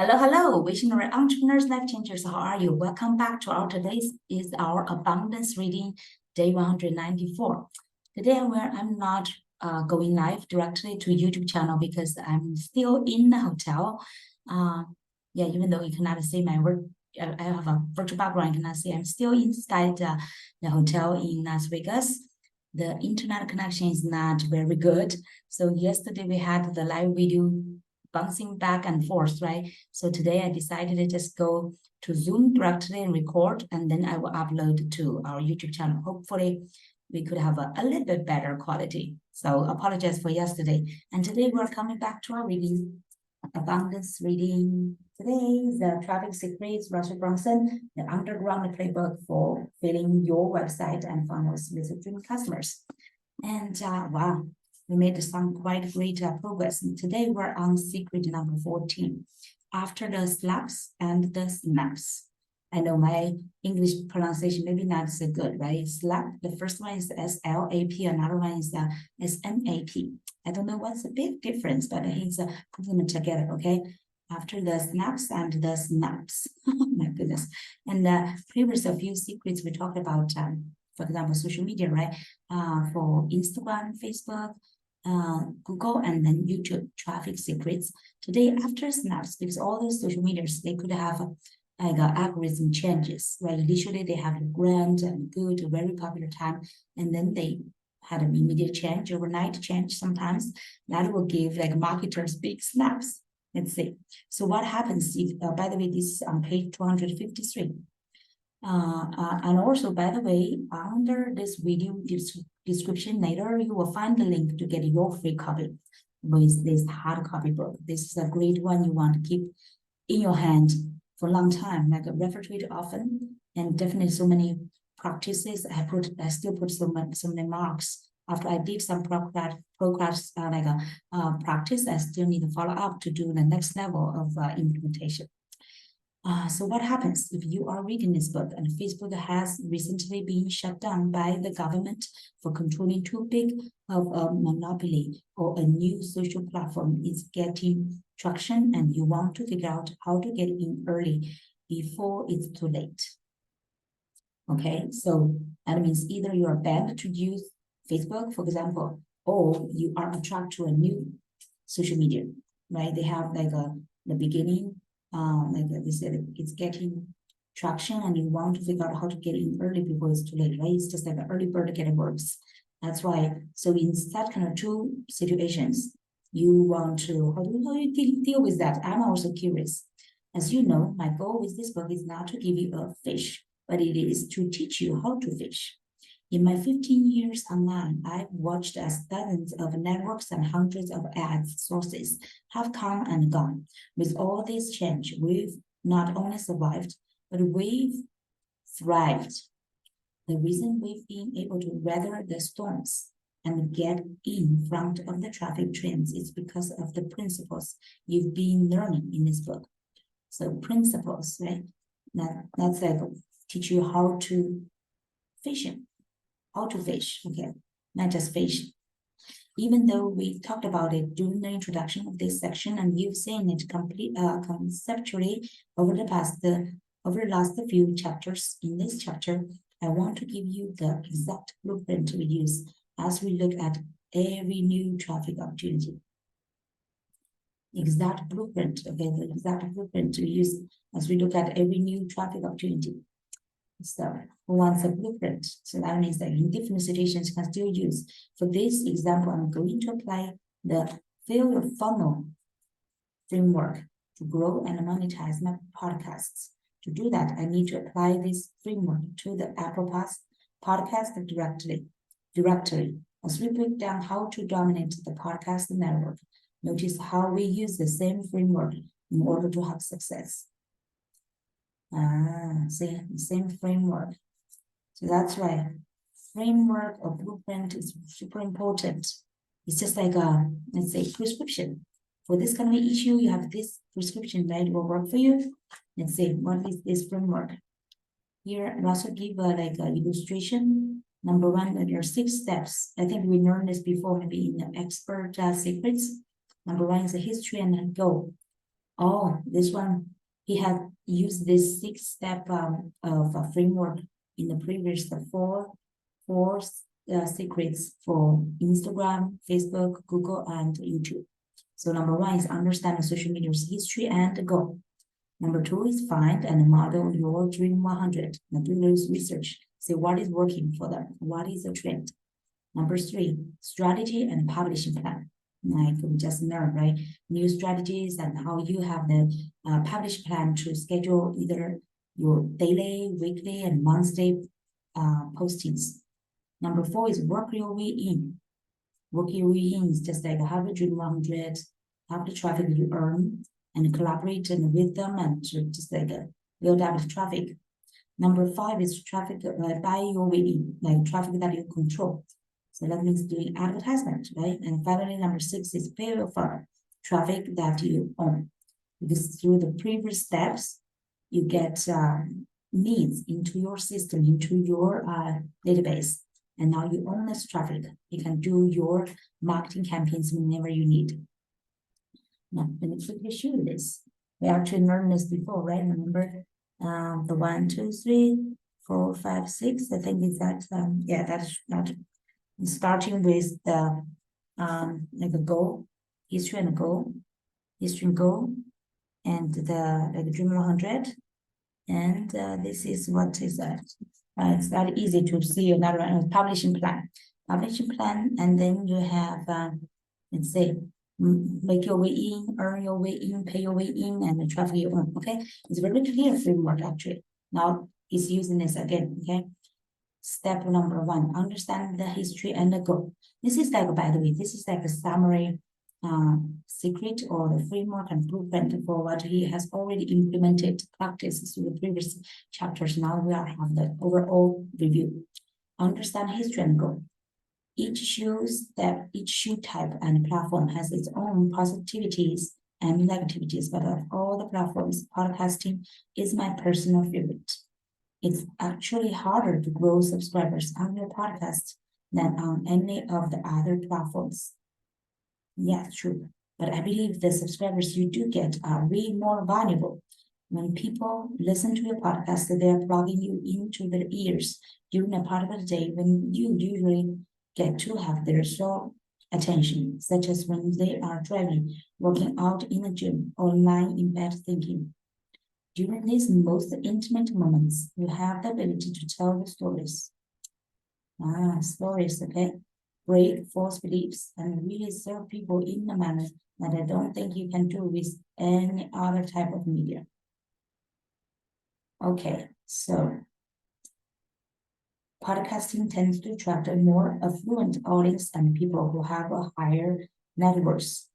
Hello, visionary entrepreneurs, life changers. How are you? Welcome back to today's is our abundance reading day 194. Today I'm not going live directly to YouTube channel because I'm still in the hotel. Yeah, even though you cannot see my work, I have a virtual background. You cannot see. I'm still inside the hotel in Las Vegas. The internet connection is not very good. So yesterday we had the live video bouncing back and forth, right? So today I decided to just go to Zoom directly and record, and then I will upload to our YouTube channel. Hopefully we could have a little bit better quality. So apologize for yesterday. And today we're coming back to our reading, abundance reading. Today the traffic secrets, Russell Brunson, the underground playbook for filling your website and funnels with dream customers. And wow, we made some quite great progress. And today we're on secret number 14, after the slaps and the snaps. I know my English pronunciation maybe not so good, right? Slap, the first one is S-L-A-P, another one is S-N-A-P. I don't know what's the big difference, but he's putting them together, okay? After the snaps and the snaps. My goodness. And previous a few secrets we talked about, for example, social media, right? For Instagram, Facebook, Google, and then YouTube traffic secrets. Today, after snaps, because all those social medias, they could have like algorithm changes, right? Initially, they have a grand and good, very popular time, and then they had an immediate change, overnight change sometimes. That will give like marketers big snaps. Let's see. So what happens if, by the way, this is on page 253. And also, by the way, under this video description later, you will find the link to get your free copy with this hard copy book. This is a great one you want to keep in your hand for a long time, like refer to it often, and definitely so many practices. I still put so many marks. After I did some progress practice, I still need to follow up to do the next level of implementation. So what happens if you are reading this book and Facebook has recently been shut down by the government for controlling too big of a monopoly, or a new social platform is getting traction and you want to figure out how to get in early before it's too late? Okay, so that means either you are banned to use Facebook, for example, or you are attracted to a new social media, right? They have like the beginning, like they said, it's getting traction and you want to figure out how to get in early before it's too late, right? It's just like an early bird get worms. That's why, so in that kind of two situations, you want to, how do you deal with that? I'm also curious. As you know, my goal with this book is not to give you a fish, but it is to teach you how to fish. In my 15 years online, I've watched as dozens of networks and hundreds of ads sources have come and gone. With all this change, we've not only survived, but we've thrived. The reason we've been able to weather the storms and get in front of the traffic trends is because of the principles you've been learning in this book. So principles, right? That's like teach you how to fish. How to fish, okay, not just fish. Even though we talked about it during the introduction of this section, and you've seen it conceptually over the last few chapters. In this chapter, I want to give you the exact blueprint we use as we look at every new traffic opportunity. Exact blueprint, okay, the exact blueprint we use as we look at every new traffic opportunity. So who wants a blueprint? So that means that in different situations you can still use. For this example, I'm going to apply the Fill Your Funnel framework to grow and monetize my podcasts. To do that, I need to apply this framework to the Apple podcast directory. As we break down how to dominate the podcast network, notice how we use the same framework in order to have success. See, the same framework. So that's right. Framework or blueprint is super important. It's just like let's say prescription. For this kind of issue, you have this prescription, right? It will work for you. Let's say, what is this framework? Here, I also give like an illustration. Number one, there are 6 steps. I think we learned this before, maybe in the expert secrets. Number one is the history and the goal. Oh, this one, he had used this 6-step of a framework in the previous four secrets for Instagram, Facebook, Google, and YouTube. So number one is understand the social media's history and goal. Number two is find and model your Dream 100. Now do those research. See what is working for them. What is the trend? Number three, strategy and publishing plan. Like we just learned, right? New strategies and how you have the publish plan to schedule either your daily, weekly, and monthly postings. Number four is work your way in. Work your way in is just like have a Dream 100, have the traffic you earn, and collaborate with them and just like build up the traffic. Number five is traffic by your way in, like traffic that you control. So that means doing advertisement, right? And finally, number six is pay for traffic that you own. Because through the previous steps, you get needs into your system, into your database. And now you own this traffic. You can do your marketing campaigns whenever you need. Now, let me quickly show you this. We actually learned this before, right? Remember the 1, 2, 3, 4, 5, 6. I think is that yeah, that's not starting with the like a goal, history and goal, and the like Dream 100. And this is what is that? It's very easy to see another one, publishing plan, and then you have let's say make your way in, earn your way in, pay your way in, and the traffic you earn. Okay, it's very clear framework actually. Now it's using this again. Okay. Step number one, understand the history and the goal. This is like, by the way, this is like a summary secret or the framework and blueprint for what he has already implemented practices through the previous chapters. Now we are have the overall review. Understand history and goal. Each shoe type and platform has its own positivities and negativities, but of all the platforms, podcasting is my personal favorite. It's actually harder to grow subscribers on your podcast than on any of the other platforms. Yeah, true. But I believe the subscribers you do get are way more valuable. When people listen to your podcast, they are plugging you into their ears during a part of the day when you usually get to have their sole attention, such as when they are driving, working out in the gym, or lying in bed thinking. During these most intimate moments, you have the ability to tell the stories. Stories, okay? Break false beliefs and really serve people in a manner that I don't think you can do with any other type of media. Okay, so podcasting tends to attract a more affluent audience and people who have a higher net worth.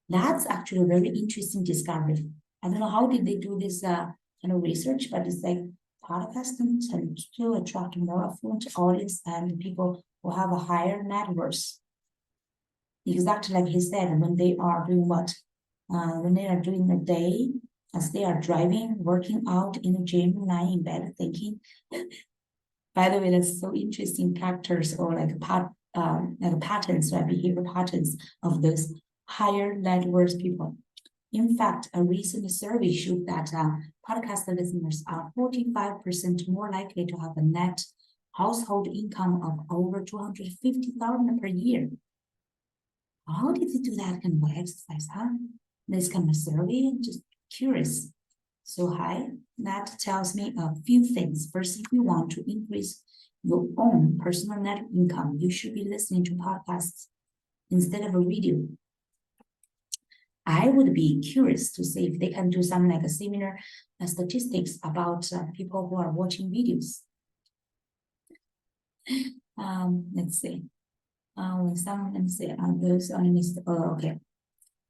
That's actually a very interesting discovery. I don't know how did they do this kind of research, but it's like podcasting tends to attract more affluent audience and people who have a higher net worth. Exactly like he said, when they are doing what? When they are doing the day, as they are driving, working out in the gym, lying in bed, thinking. By the way, that's so interesting characters or like patterns, right? Behavior patterns of those higher net worth people. In fact, a recent survey showed that podcast listeners are 45% more likely to have a net household income of over $250,000 per year. How did they do that kind of exercise, huh? This kind of survey, just curious. So high, that tells me a few things. First, if you want to increase your own personal net income, you should be listening to podcasts instead of a video. I would be curious to see if they can do some like a similar statistics about people who are watching videos. Let's see. Let me see. Those on list. Oh, okay.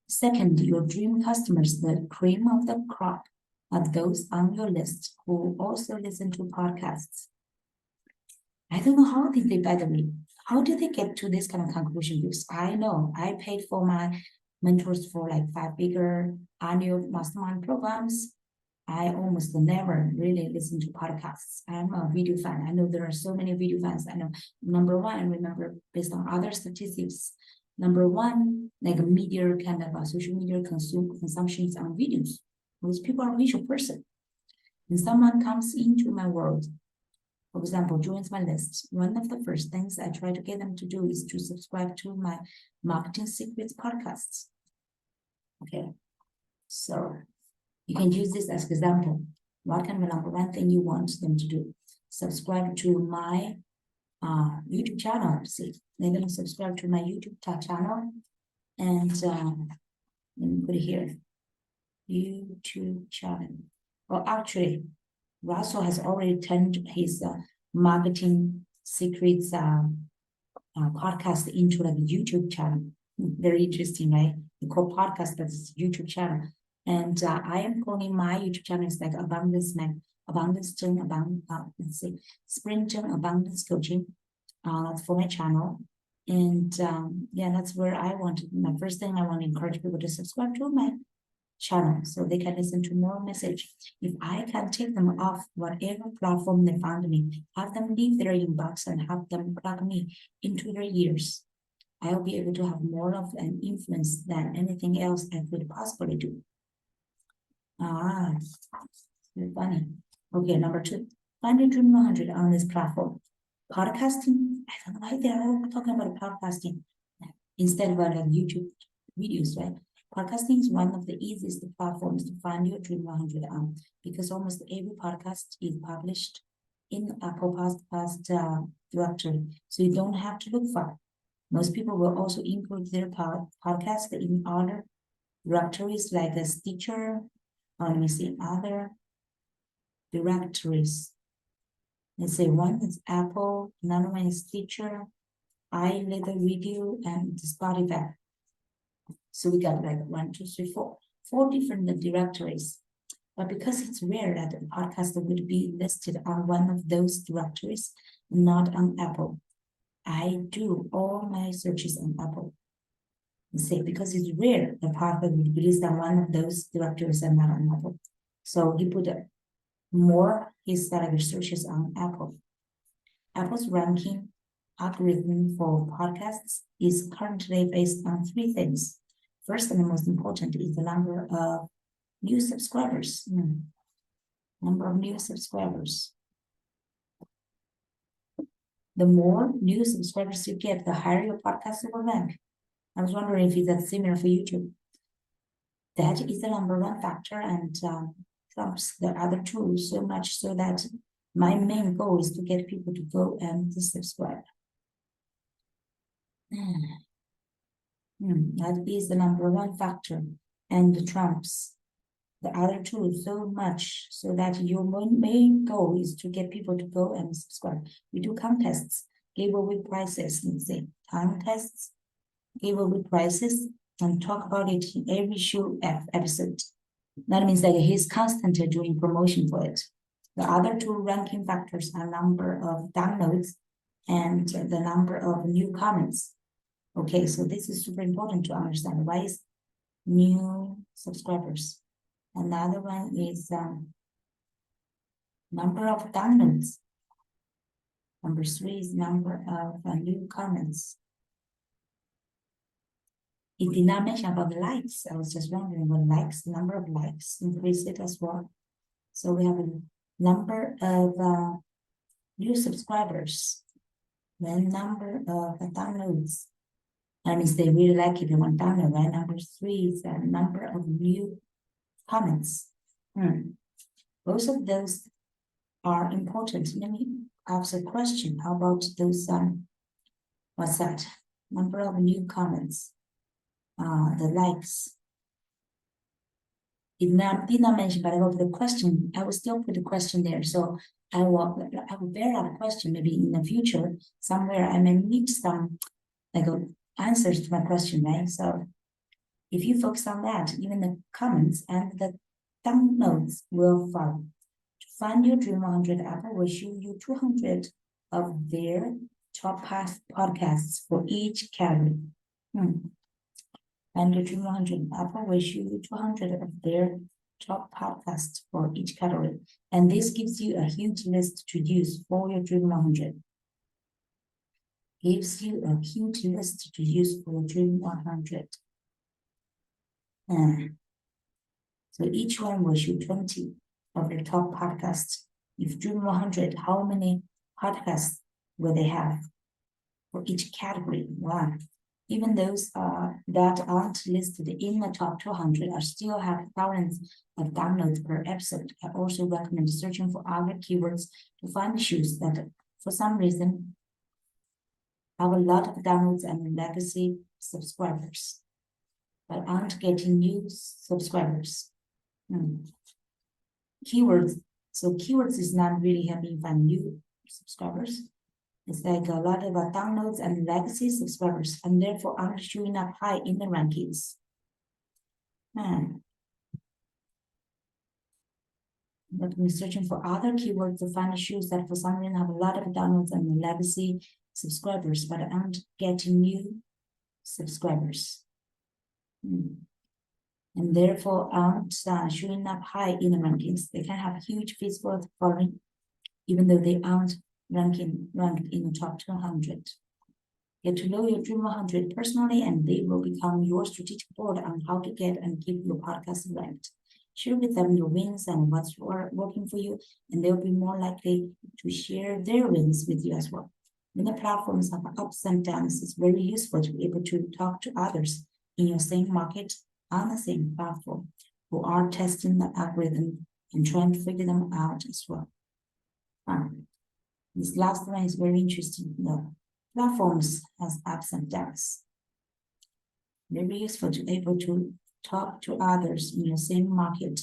Second, your dream customers, the cream of the crop, are those on your list who also listen to podcasts. I don't know how did they, by the way, how did they get to this kind of conclusion? Because I know I paid for my mentors for like 5-figure annual mastermind programs. I almost never really listen to podcasts. I'm a video fan. I know there are so many video fans. I know number one, I remember based on other statistics, Number one, like a media kind of a social media consumptions on videos. Because people are visual person. When someone comes into my world, for example, joins my list, one of the first things I try to get them to do is to subscribe to my Marketing Secrets podcasts. Okay, so you can use this as example. What kind of number one thing you want them to do? Subscribe to my YouTube channel. See, they're going to subscribe to my YouTube channel, and let me put it here. YouTube channel. Well, actually, Russell has already turned his Marketing Secrets podcast into like a YouTube channel. Very interesting, right? We call podcast, but it's YouTube channel. And I am calling my YouTube channel is like Abundance Zheng, let's see, Spring Zheng Abundance Coaching. That's for my channel. And yeah, that's where I want my first thing. I want to encourage people to subscribe to my channel so they can listen to more message. If I can take them off whatever platform they found me, have them leave their inbox and have them plug me into their ears, I'll be able to have more of an influence than anything else I could possibly do. Very funny. Okay, number two, find your dream 100 on this platform. Podcasting, I don't know why they're all talking about podcasting instead of like YouTube videos, right? Podcasting is one of the easiest platforms to find your dream 100 on because almost every podcast is published in Apple Podcast directory, so you don't have to look far. Most people will also include their podcast in other directories like a Stitcher, or let me see, other directories. Let's say one is Apple, another one is Stitcher, iLetter Video, and Spotify. So we got like 1, 2, 3, 4, 4 different directories. But because it's rare that a podcast would be listed on one of those directories, not on Apple, I do all my searches on Apple. Say because it's rare the podcast would be listed on one of those directories and not on Apple. So he put more his searches on Apple. Apple's ranking algorithm for podcasts is currently based on 3 things. First and the most important is the number of new subscribers. Number of new subscribers. The more new subscribers you get, the higher your podcast will rank. I was wondering if that's similar for YouTube. That is the number one factor and trumps the other two so much so that my main goal is to get people to go and to subscribe. That is the number one factor and trumps the other two so much so that your main goal is to get people to go and subscribe. We do contests, giveaway prizes, let's say contests, giveaway prizes, and talk about it in every show episode. That means that he's constantly doing promotion for it. The other two ranking factors are number of downloads and the number of new comments. Okay, so this is super important to understand. Why is new subscribers? Another one is number of downloads. Number 3 is number of new comments. It did not mention about the likes. I was just wondering what likes, number of likes increased it as well. So we have a number of new subscribers, then number of downloads. That means they really like it, they want download, right? Number 3 is the number of new comments. Both of those are important. Let me ask a question. How about those, what's that? Number of new comments, the likes. Did not mention, but I will put a question. I will still put a question there. So I will bear out a question. Maybe in the future, somewhere I may need some like answers to my question, right? So if you focus on that, even the comments and the downloads will follow. To find your Dream 100, Apple will show you 200 of their top podcasts for each category. And your Dream 100, Apple will show you 200 of their top podcasts for each category. And this gives you a huge list to use for your Dream 100. gives you a huge list to use for Dream 100. So each one will show 20 of the top podcasts. If Dream 100, how many podcasts will they have for each category? One. Even those that aren't listed in the top 200 are still have thousands of downloads per episode. I also recommend searching for other keywords to find shows that, for some reason, have a lot of downloads and legacy subscribers, but aren't getting new subscribers. Keywords. So keywords is not really helping find new subscribers. It's like a lot of downloads and legacy subscribers, and therefore aren't showing up high in the rankings. But we're searching for other keywords to find shows that for some reason have a lot of downloads and legacy subscribers, but aren't getting new subscribers. And therefore aren't showing up high in the rankings. They can have a huge Facebook following, even though they aren't ranked in the top 200. Get to know your Dream 100 personally, and they will become your strategic board on how to get and keep your podcast ranked. Share with them your wins and what's working for you, and they'll be more likely to share their wins with you as well. When the platforms have ups and downs, it's very useful to be able to talk to others in your same market on the same platform who are testing the algorithm and trying to figure them out as well. This last one is very interesting. The platforms has ups and downs. Very useful to be able to talk to others in your same market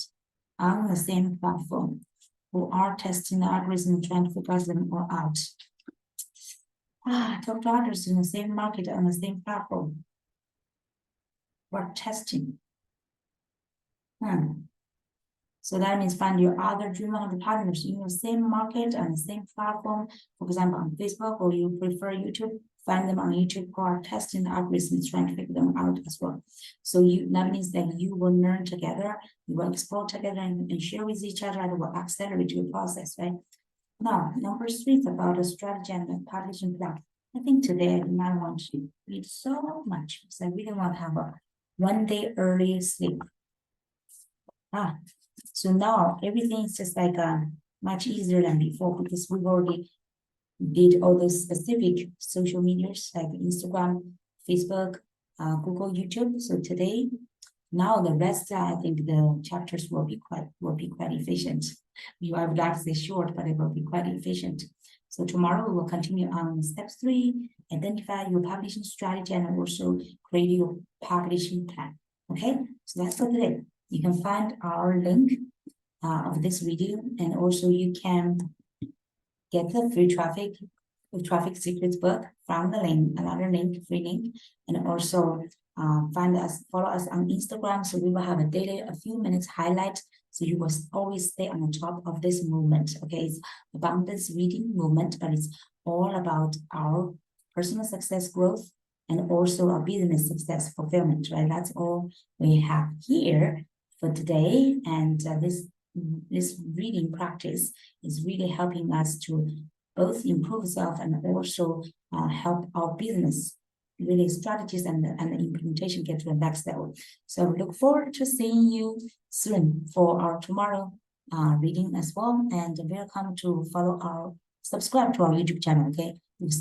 on the same platform who are testing the algorithm and trying to figure them all out. Talk to others in the same market on the same platform. We're testing. So that means find your other Dream 100 partners in your same market and the same platform. For example, on Facebook, or you prefer YouTube, find them on YouTube who are testing the algorithms, trying to figure them out as well. So that means that you will learn together, you will explore together and share with each other, and it will accelerate your process, right? Now, number 3 is about a strategy and a publishing plan. I think today I do not want to read so much because I really want to have a 1 day early sleep. So now everything is just like much easier than before because we've already did all those specific social medias like Instagram, Facebook, Google, YouTube. So today, now the rest, I think the chapters will be quite efficient. I would like to say short, but it will be quite efficient. So tomorrow we will continue on step 3, identify your publishing strategy and also create your publishing plan. Okay, so that's for today. You can find our link of this video, and also you can get the free traffic secrets book from the link, another link, free link, and also follow us on Instagram. So we will have a few minutes highlight. So you will always stay on the top of this movement. Okay, it's abundance reading movement, but it's all about our personal success growth and also our business success fulfillment, right? That's all we have here for today. And this reading practice is really helping us to both improve self and also help our business really strategies and the implementation get to the next level. So we look forward to seeing you soon for our tomorrow reading as well. And welcome to subscribe to our YouTube channel, okay?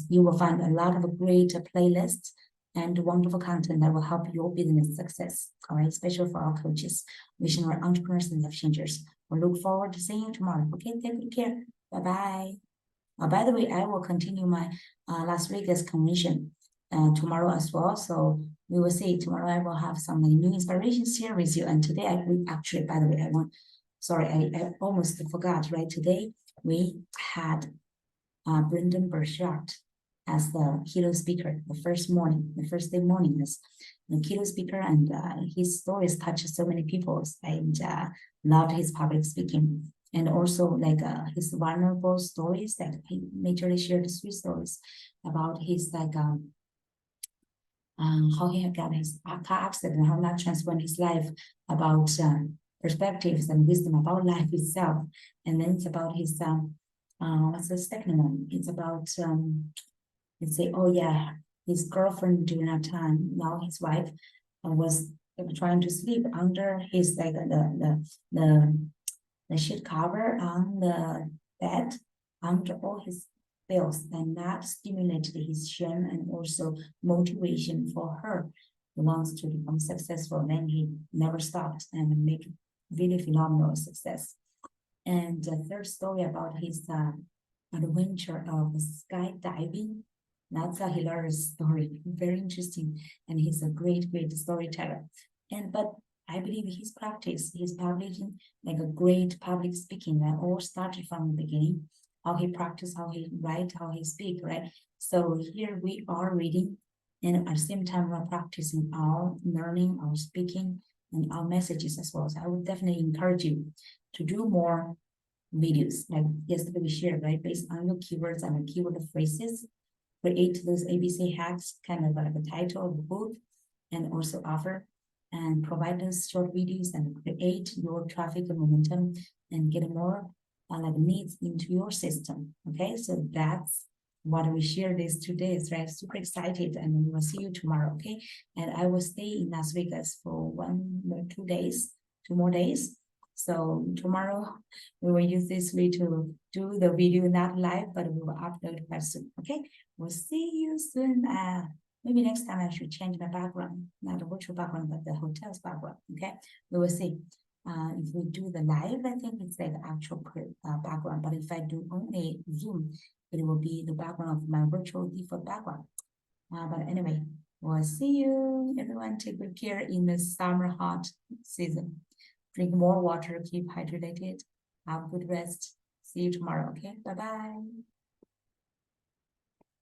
You will find a lot of great playlists and wonderful content that will help your business success, all right? Especially for our coaches, visionary entrepreneurs, and life changers. We look forward to seeing you tomorrow, okay? Take care. Bye-bye. By the way, I will continue my Las Vegas commission tomorrow as well. So we will see. Tomorrow I will have some new inspirations here with you. And today actually, by the way, I almost forgot, right? Today we had Brendan Burchard as the keynote speaker, the first day morning as the keynote speaker, and his stories touched so many people, and loved his public speaking. And also like his vulnerable stories, that he majorly shared 3 stories about his how he had got his car accident and how that transformed his life, about perspectives and wisdom about life itself. And then it's about his what's the second one? It's about and say, oh yeah, his girlfriend during that time, now his wife, was trying to sleep under his like the sheet cover on the bed under all his bills, and that stimulated his shame and also motivation for her. He wants to become successful, and he never stopped and make really phenomenal success. And the third story about his adventure of skydiving. That's a hilarious story, very interesting, and he's a great storyteller. But I believe his practice, his publishing, like a great public speaking, that all started from the beginning. How he practice, how he write, how he speak, right? So here we are reading, and at the same time we're practicing our learning, our speaking, and our messages as well. So I would definitely encourage you to do more videos like yesterday we shared, right? Based on your keywords and the keyword phrases, create those ABC hacks, kind of like the title of the book, and also offer and provide those short videos and create your traffic and momentum and get more like needs into your system. Okay, so that's what we share these 2 days, right? Super excited, and we will see you tomorrow. Okay, and I will stay in Las Vegas for 2 days, 2 more days. So tomorrow we will use this way to do the video, not live, but we will upload quite soon. Okay, we'll see you soon. Maybe next time I should change my background, not the virtual background, but the hotel's background. Okay, we will see. If we do the live, I think it's like the actual background. But if I do only Zoom, it will be the background of my virtual default background. But anyway, we'll see you. Everyone, take good care in the summer hot season. Drink more water, keep hydrated, have good rest. See you tomorrow. Okay, bye bye.